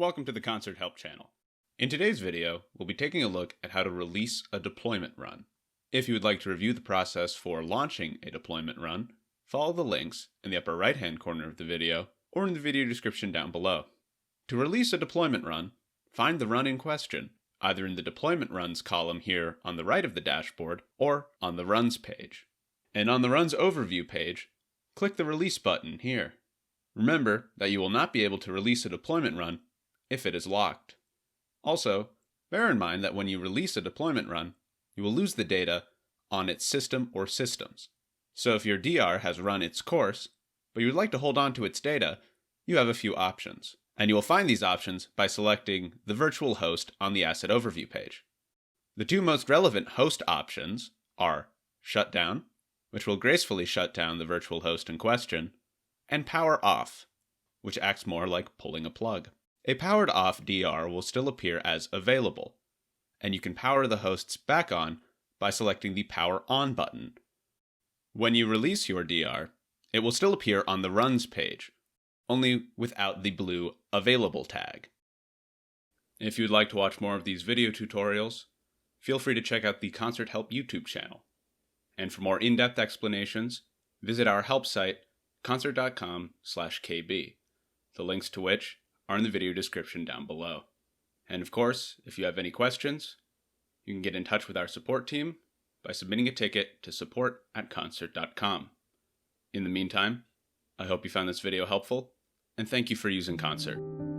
welcome to the Concert Help channel. In today's video, we'll be taking a look at how to release a deployment run. If you would like to review the process for launching a deployment run, follow the links in the upper right-hand corner of the video or in the video description down below. To release a deployment run, find the run in question, either in the Deployment Runs column here on the right of the dashboard or on the Runs page. And on the Runs Overview page, click the Release button here. Remember that you will not be able to release a deployment run if it is locked. Also, bear in mind that when you release a deployment run, you will lose the data on its system or systems. So if your DR has run its course, but you would like to hold on to its data, you have a few options. And you will find these options by selecting the virtual host on the Asset Overview page. The two most relevant host options are Shutdown, which will gracefully shut down the virtual host in question, and Power Off, which acts more like pulling a plug. A powered off DR will still appear as available, and you can power the hosts back on by selecting the Power On button. When you release your DR, it will still appear on the Runs page, only without the blue Available tag. If you'd like to watch more of these video tutorials, feel free to check out the Concert Help YouTube channel. And for more in-depth explanations, visit our help site, CONS3RT.com/KB, the links to which are in the video description down below. And of course, if you have any questions, you can get in touch with our support team by submitting a ticket to support@concert.com. In the meantime, I hope you found this video helpful, and thank you for using Concert.